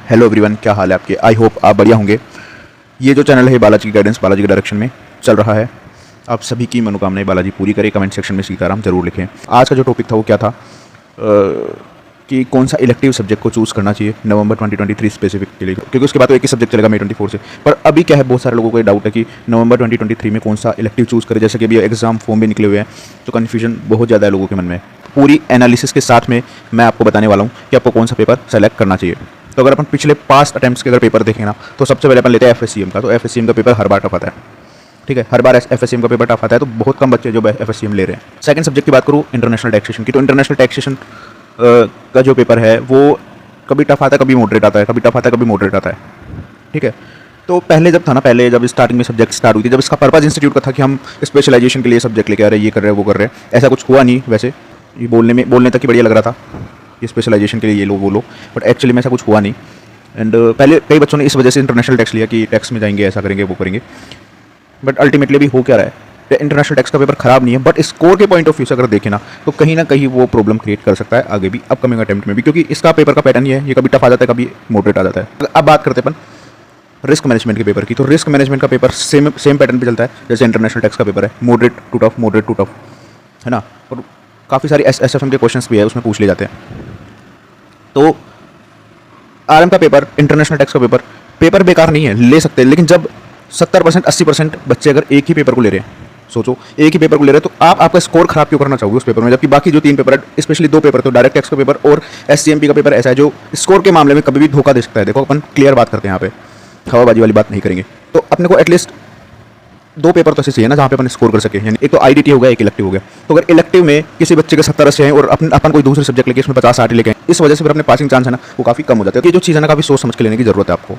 Hello everyone, क्या हाल है आपके। आई होप आप बढ़िया होंगे। ये जो चैनल है बालाजी की गाइडेंस, बालाजी के डायरेक्शन में चल रहा है। आप सभी की मनोकामनाएं बालाजी पूरी करे। कमेंट सेक्शन में सीताराम जरूर लिखें। आज का जो टॉपिक था वो क्या था कि कौन सा इलेक्टिव सब्जेक्ट को चूज़ करना चाहिए नवंबर 2023 स्पेसिफिक के लिए, क्योंकि उसके बाद तो एक ही सब्जेक्ट चलेगा मई 24 से। पर अभी क्या है, बहुत सारे लोगों को ये डाउट है कि नवंबर 2023 में कौन सा इलेक्टिव चूज़ करें। जैसे कि अभी एग्जाम फॉर्म भी निकले हुए हैं, तो कन्फ्यूजन बहुत ज़्यादा है लोगों के मन में। पूरी एनालिसिस के साथ में मैं आपको बताने वाला हूँ कि आपको कौन सा पेपर सेलेक्ट करना चाहिए। तो अगर अपन पिछले पास्ट अटैम्प्ट्स के अगर पेपर देखें ना, तो सबसे पहले अपन लेते हैं FSCM का। तो FSCM का पेपर हर बार टफ आता है, ठीक है। हर बार FSCM का पेपर टफ आता है, तो बहुत कम बच्चे जो FSCM ले रहे हैं। सेकंड सब्जेक्ट की बात करूँ इंटरनेशनल टैक्सेशन की, तो इंटरनेशनल टैक्सेशन का जो पेपर है वो कभी टफ आता है, कभी मॉडरेट आता है, कभी टफ आता है, कभी मॉडरेट आता है, ठीक है। तो पहले जब था ना, पहले जब स्टार्टिंग में सब्जेक्ट स्टार्ट हुई थी, जब इसका पर्पस इंस्टीट्यूट का था कि हम स्पेशलाइजेशन के लिए सब्जेक्ट लेके आ रहे हैं, ये कर रहे हैं, वो कर रहे हैं, ऐसा कुछ हुआ नहीं। वैसे ये बोलने तक ही बढ़िया लग रहा था कि स्पेशलाइजेशन के लिए ये लो वो लो, बट एक्चुअली में ऐसा कुछ हुआ नहीं। एंड पहले कई बच्चों ने इस वजह से इंटरनेशनल टैक्स लिया कि टैक्स में जाएंगे, ऐसा करेंगे, वो करेंगे, बट अल्टीमेटली भी हो क्या रहा है। इंटरनेशनल टैक्स का पेपर खराब नहीं है, बट स्कोर के पॉइंट ऑफ व्यू से अगर देखें ना, तो कहीं ना कहीं वो प्रॉब्लम क्रिएट कर सकता है आगे भी, अपकमिंग अटेम्प्ट में भी, क्योंकि इसका पेपर का पैटर्न ये है, ये कभी टफ आ जाता है, कभी मॉडरेट आ जाता है। अब बात करते हैं अपन रिस्क मैनेजमेंट के पेपर की, तो रिस्क मैनेजमेंट का पेपर सेम पैटर्न पे चलता है जैसे इंटरनेशनल टैक्स का पेपर है, मॉडरेट टू टफ, है ना। और काफ़ी सारी SFM के क्वेश्चंस भी है, उसमें पूछ लिए जाते हैं। तो RM का पेपर, इंटरनेशनल टैक्स का पेपर बेकार नहीं है, ले सकते हैं, लेकिन जब 70% 80% बच्चे अगर एक ही पेपर को ले रहे हैं, सोचो एक ही पेपर को ले रहे हैं, तो आप आपका स्कोर खराब क्यों करना चाहोगे उस पेपर में, जबकि बाकी जो 3 पेपर है, स्पेशली 2 पेपर, तो डायरेक्ट टैक्स का पेपर और SCMP का पेपर ऐसा है जो स्कोर के मामले में कभी भी धोखा दे सकता है। देखो अपन क्लियर बात करते हैं, यहाँ पे हवाबाजी वाली बात नहीं करेंगे। तो अपने को एटलीस्ट 2 पेपर तो ऐसे चाहिए ना जहाँ पे अपन स्कोर कर सके, यानी एक तो IDT हो गया, एक इलेक्टिव हो गया। तो अगर इलेक्टिव में किसी बच्चे के 70 80 हैं और अपन कोई दूसरे सब्जेक्ट लेके इसमें 50 60 लेके आए, इस वजह से फिर अपने पासिंग चांस है ना वो काफ़ी कम हो जाते हैं। ये जो चीज़ है ना, काफ़ी सोच समझ के लेने की जरूरत है आपको।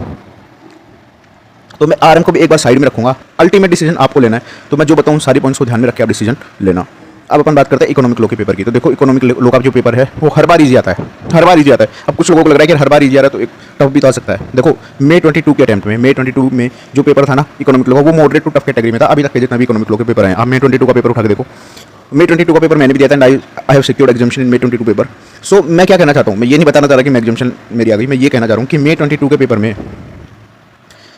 तो मैं RM को भी एक बार साइड में रखूंगा, अल्टीमेट डिसीजन आपको लेना है। तो मैं जो बताऊं सारी पॉइंट्स को ध्यान में रख के आप डिसीजन लेना। अब अपन बात करते हैं इकोनॉमिक लॉ के पेपर की। तो देखो इकोनॉमिक लॉ का जो पेपर है वो हर बार इजी आता है, हर बार इजी आता है। अब कुछ लोगों को लग रहा है कि हर बार इजी आ रहा है तो एक टफ भी तो आ सकता है। देखो May 22 के अटेम्प्ट में, May 22 में जो पेपर था ना इकोनॉमिक लॉ, वो मॉडरेट टू टफ कैटेगरी में था। अभी तक के जितना भी इकोनॉमिक लॉ के पेपर हैं, आप May 22 का पेपर उठा के देखो। May 22 का पेपर मैंने भी दिया था, and I have secured examination in May 22 paper. सो मैं क्या कहना चाहता हूँ, मैं ये नहीं बताना चाह रहा कि मैं एग्जामिनेशन मेरी आ गई, मैं ये कहना चाह रहा हूँ कि May 22 के पेपर में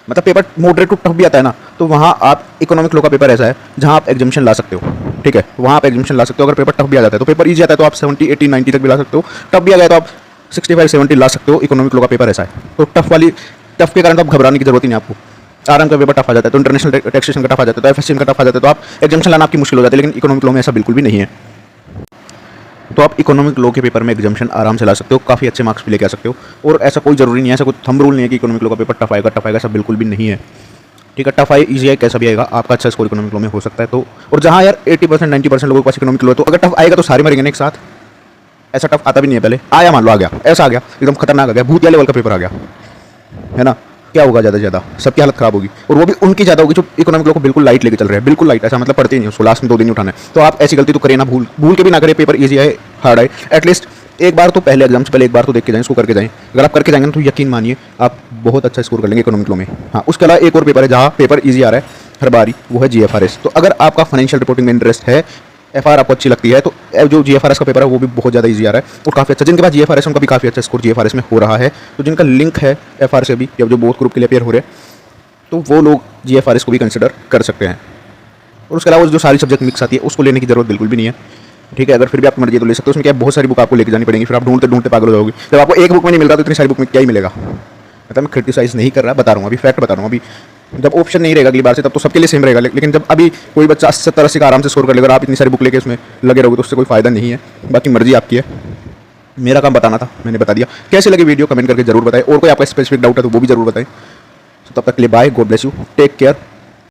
मतलब पेपर मॉडरेट टू टफ भी आता है ना, तो वहाँ आप इकोनॉमिक लॉ का पेपर ऐसा है जहाँ आप एग्जामिनेशन ला सकते हो, ठीक है। वहाँ आप एग्जामिनेशन ला सकते हो। अगर पेपर टफ भी आ जाता है तो पेपर इजी आता है तो आप 70 80 90 तक भी ला सकते हो। टफ भी आ गया तो आप 65 70 ला सकते हो। इकोनॉमिक लॉ का पेपर ऐसा है, तो टफ के कारण तो आप घबराने की जरूरत ही नहीं आपको। RM का पेपर टफ आ जाता है तो इंटरनेशनल टैक्सेशन का टफ आ जाता है, तो FSCM का टफ आ जाता है, तो आप एग्जामिनेशन लाना आपकी मुश्किल हो जाती है। लेकिन इकोनॉमिक लॉ में ऐसा बिल्कुल भी नहीं है। तो आप इकोनॉमिक लॉ के पेपर में एग्जामिनेशन आराम से ला सकते हो, काफ़ी अच्छे मार्क्स भी लेके आ सकते हो। और ऐसा कोई जरूरी नहीं है, ऐसा कोई थंब रूल नहीं है कि इकोनॉमिक लॉ का पेपर टफ आएगा, ऐसा बिल्कुल भी नहीं है, ठीक है। टफ आए इजी आए कैसा भी आएगा, आपका अच्छा स्कोर इकोनॉमिक लॉ में हो सकता है। तो और जहाँ यार 80% 90% लोगों के पास इकोनॉमिक लॉ है, तो अगर टफ आएगा तो सारे मरेंगे ना एक साथ। ऐसा टफ आता भी नहीं है, पहले आया मान लो आ गया, ऐसा आ गया एकदम खतरनाक आ गया, भूतिया लेवल का पेपर आ गया, है ना, क्या होगा, ज़्यादा से ज़्यादा सबकी हालत खराब होगी। और वो भी उनकी ज़्यादा होगी जो इकोनॉमिक लॉ को बिल्कुल लाइट लेके चल रहे हैं, बिल्कुल लाइट, ऐसा मतलब पढ़ते ही नहीं, उसको लास्ट में 2 दिन ही उठाना है। तो आप ऐसी गलती तो करें ना, भूल के भी ना करें। पेपर ईजी आए हार्ड आए, एटलीस्ट एक बार तो पहले एग्जाम से पहले एक बार तो देख के जाएं, इसको करके जाएं। अगर आप करके जाएंगे तो यकीन मानिए आप बहुत अच्छा स्कोर कर लेंगे इकोनॉमिक लॉ में। हाँ, उसके अलावा एक और पेपर है जहाँ पेपर ईजी आ रहा है हर बारी, वो है GFRS। तो अगर आपका फाइनेंशियल रिपोर्टिंग में इंटरेस्ट है, FR आपको अच्छी लगती है, तो जो GFRS का पेपर है वो भी बहुत ज़्यादा ईजी आ रहा है और काफ़ी अच्छा। जिनके पास GFRS है उनका भी काफ़ी अच्छा स्कोर GFRS में हो रहा है। तो जिनका लिंक है FR से भी, या जो बोथ ग्रुप के लिए अपेयर हो रहे हैं, तो वो लोग GFRS को भी कंसिडर कर सकते हैं। और उसके अलावा जो सारी सब्जेक्ट मिक्स आती है उसको लेने की जरूरत बिल्कुल भी नहीं है, ठीक है। अगर फिर भी आपकी मर्जी है तो ले सकते हो। उसमें क्या बहुत सारी बुक आपको लेके जानी पड़ेगी, फिर आप ढूंढते ढूंढते पागल हो जाओगे। जब आपको एक बुक में नहीं मिल रहा तो इतनी सारी बुक में क्या ही मिलेगा। मतलब मैं क्रिटिसाइज नहीं कर रहा, बता रहा हूँ, अभी फैक्ट बता रहा हूँ। अभी जब ऑप्शन नहीं रहेगा अगली बार से, तब तो सबके लिए सेम रहेगा। लेकिन जब अभी कोई बच्चा 70 80 का आराम से स्कोर कर लेगा, आप इतनी सारी बुक लेके उसमें लगे रहोगे तो उससे कोई फायदा नहीं है। बाकी मर्जी आपकी है, मेरा काम बताना था, मैंने बता दिया। कैसे लगे वीडियो कमेंट करके जरूर बताएं, और कोई आपका स्पेसिफिक डाउट है तो वो भी जरूर बताएं। तो तब तक के लिए bye, god bless you, take care.